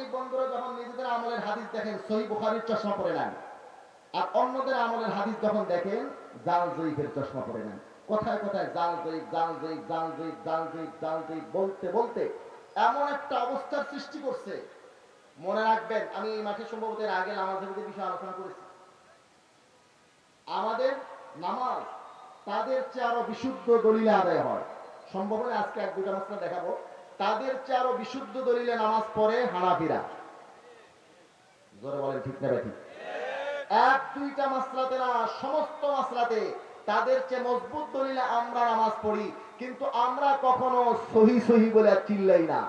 এই বন্ধুরা যখন নিজেদের আমলের হাদিস দেখেন সহিহ বুখারীর চশমা পরে নেন, আর অন্যদের আমলের হাদিস যখন দেখেন জাল জয়ীফের চশমা পরে নেন। কথায় কথায় জাল জয়ীফ, জাল জয়ীফ, জাল জয়ীফ, জাল জয়ীফ, জাল জয়ীফ বলতে বলতে এমন একটা অবস্থার সৃষ্টি করছে। মনে রাখবেন, আমি এই মাঠে সম্ভবত এর আগে নামাজের বিষয়ে আলোচনা করেছি। আমাদের নামাজ তাদের চেয়ে আরো বিশুদ্ধ দলিলে আদায় হয়। সম্ভব হলে আজকে এক দুটা মাসলা দেখাবো। তাদের চেয়ে আরো বিশুদ্ধ দলিলে নামাজ পড়ে হানাফিরা। জোরে বলেন ঠিক না ঠিক? এক দুইটা মাসলাতে না, সমস্ত মাসলাতে তাদের চেয়ে মজবুত দলিলে আমরা নামাজ পড়ি, কিন্তু আমরা কখনো সহি সহি বলে চিল্লাই না।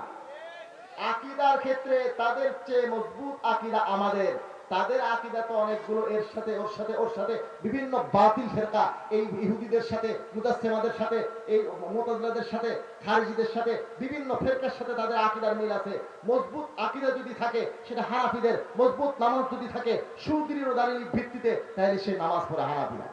আকীদার ক্ষেত্রে তাদের চেয়ে মজবুত আকীদা আমাদের। তাদের আকীদা তো অনেকগুলো, এর সাথে ওর সাথে ওর সাথে বিভিন্ন বাতিল ফিরকা, এই ইহুদিদের সাথে, মুতাসসিমাদের সাথে, এই মুতাজিলাদের সাথে, খারিজিদের সাথে, বিভিন্ন ফিরকার সাথে তাদের আকীদার মিল আছে। মজবুত আকীদা যদি থাকে সেটা হানাফিদের, মজবুত নামাজ যদি থাকে সুদৃঢ় দলিলের ভিত্তিতে, তাহলে সে নামাজ পড়ে হানাফিরা।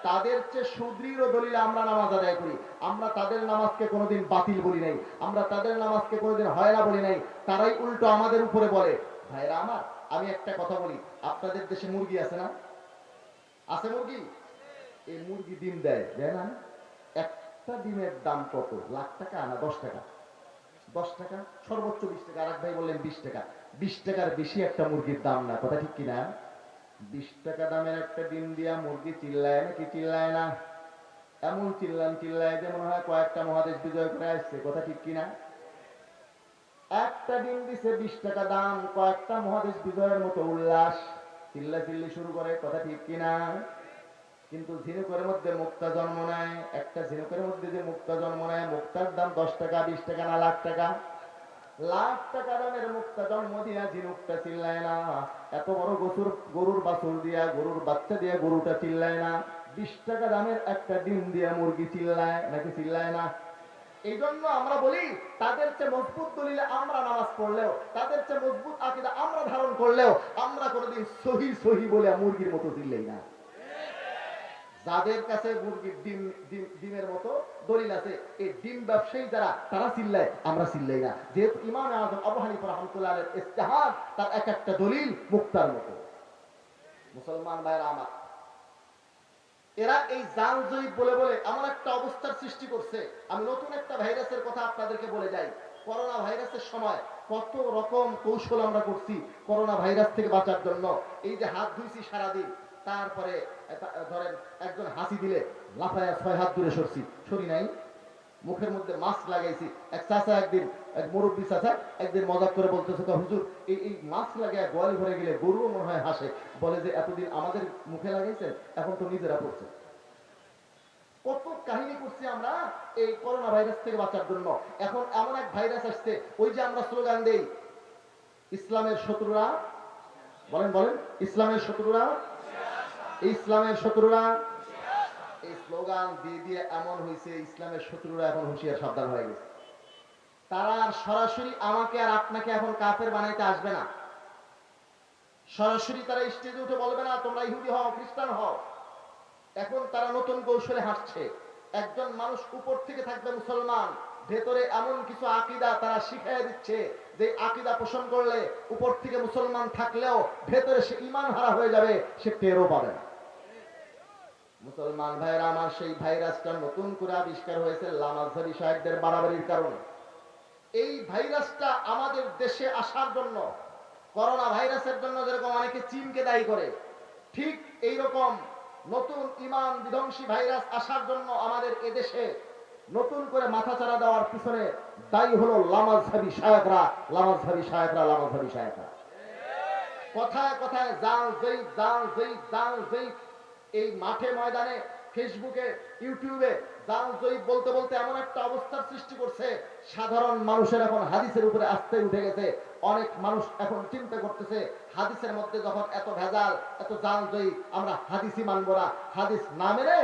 তাদের চেয়ে সুদৃঢ় দলিলে আমরা নামাজ আদায় করি। আমরা তাদের নামাজকে কোনোদিন বাতিল বলি নাই, আমরা তাদের নামাজকে কোনোদিন হয় না বলি নাই। তারাই উল্টো আমাদের উপরে বলে। ভাইরা আমার, আমি একটা কথা বলি, আপনাদের দেশে মুরগি আছে না? আছে মুরগি? এই মুরগি ডিম দেয়, দেয় না? একটা ডিমের দাম কত? লাখ টাকা না 10 টাকা? 10 টাকা, সর্বোচ্চ 20 টাকা। আর এক ভাই বললেন 20 টাকা। 20 টাকার বেশি একটা মুরগির দাম না, কথা ঠিক কিনা? 20 টাকা দামের একটা ডিম দিয়া মুরগি চিল্লায় নাকি চিল্লায় না? এমন চিল্লায় যে মনে হয় কয়েকটা মহাদেশ বিজয় করে আসছে, কথা ঠিক কিনা? একটা ডিম দিছে 20 টাকা দাম, কয়েকটা মহাদেশ বিজয়ের মতো উল্লাস, চিল্লি শুরু করে, কথা ঠিক কিনা? কিন্তু ঝিনুকের মধ্যে মুক্তা জন্ম নেয়, একটা ঝিনুকের মধ্যে যে মুক্তা জন্ম নেয়, মুক্তার দাম 10 টাকা, 20 টাকা না লাখ টাকা? লাখ টাকা দামের মুক্তা জন্ম দিয়া ঝিনুকটা চিল্লায় না। এত বড় গরুর বাছুর দিয়া, গরুর বাচ্চা দিয়া গরুটা চিল্লায় না। 20 টাকা দামের একটা ডিম দিয়া মুরগি চিল্লায় নাকি চিল্লায় না? এই জন্য আমরা বলি, তাদের চেয়ে মজবুত দলিলে আমরা নামাজ পড়লেও, তাদের চেয়ে মজবুত আকীদা আমরা ধারণ করলেও, আমরা কোনোদিন সহি সহি বলে মুরগির মতো চিল্লাই না। যাদের কাছে মুরগির ডিমের মতো দলিল আছে, এই ডিম ব্যবসায়ী যারা, তারা চিল্লায়, আমরা চিল্লাই না। যেহেতু ইমাম আযম আবু হানিফা রাহমাতুল্লাহ আলাইহির ইজতিহাদ, তার এক একটা দলিল মুক্তার মতো। মুসলমান ভাইরা আমার, এরা এই জাল জয়ীফ বলে বলে এমন একটা অবস্থার সৃষ্টি করছে। আমি নতুন একটা ভাইরাসের কথা আপনাদেরকে বলে যাই। করোনা ভাইরাসের সময় কত রকম কৌশল আমরা করছি করোনা ভাইরাস থেকে বাঁচার জন্য। এই যে হাত ধুইছি সারাদিন, তারপরে ধরেন একজন হাসি দিলে লাফায়া 6 হাত দূরে সরি নাই। মুখের মধ্যে মাস্ক লাগাইছি। এক চাচা একদিন, এক মুরব্বী চাচা একদিন মজাক করে বলতেছে, হুজুর এই মাস্ক লাগায় গোয়াল ভরে গেলে গরুও মনে হয় হাসে। বলে যে এতদিন আমাদের মুখে লাগাইছেন, এখন তো নিজেরা পড়ছে। কত কাহিনী করছি আমরা এই করোনা ভাইরাস থেকে বাঁচার জন্য। এখন এমন এক ভাইরাস আসছে, ওই যে আমরা স্লোগান দেই, ইসলামের শত্রুরা, বলেন বলেন, ইসলামের শত্রুরা, ইসলামের শত্রুরা। এই স্লোগান দিয়ে দিয়ে এমন হয়েছে, ইসলামের শত্রুরা এখন হুঁশিয়ার সাবধান হয়ে গেছে। তারা আর সরাসরি আমাকে আর আপনাকে এখন কাফের বানাইতে আসবে না। সরাসরি তারা স্টেজে উঠে বলবে না তোমরা ইহুদি হও, খ্রিস্টান হও। এখন তারা নতুন কৌশলে হাসছে। একজন মানুষ উপর থেকে থাকবে মুসলমান, ভেতরে এমন কিছু আকীদা তারা শিখিয়ে দিচ্ছে যে আকীদা পোষণ করলে উপর থেকে মুসলমান থাকলেও ভেতরে সে ঈমান হারা হয়ে যাবে, সে টেরও পাবে না। মুসলমান ভাইরা আমার, সেই ভাইরাসটা নতুন করে আবিষ্কার হয়েছে লামাজহারি সাহেবদের বাড়াবাড়ির কারণে। এই ভাইরাসটা আমাদের দেশে আসার জন্য, করোনা ভাইরাসের জন্য যেরকম অনেকে চীনকে দায়ী করে, ঠিক এইরকম নতুন ঈমান বিধ্বংসী ভাইরাস আসার জন্য আমাদের এদেশে নতুন করে মাথাচাড়া দেওয়ার পিছনে দায়ী হলো লামাজহারি শায়েখরা, লামাজহারি শায়েখরা, লামাজহারি শায়েখরা। কথায় কথায় জাল জয়ীফ, জাল জয়ীফ, জাল জয়ীফ। এই মাঠে ময়দানে, ফেসবুকে, ইউটিউবে জাল জয়ীফ বলতে বলতে এমন একটা অবস্থার সৃষ্টি করছে, সাধারণ মানুষের এখন হাদিসের উপরে আস্থা উঠে গেছে। অনেক মানুষ এখন চিন্তা করতেছে, হাদিসের মধ্যে যখন এত ভেজাল, এত জাল জয়ীফ, আমরা হাদিসই মানবো না। হাদিস না মেনে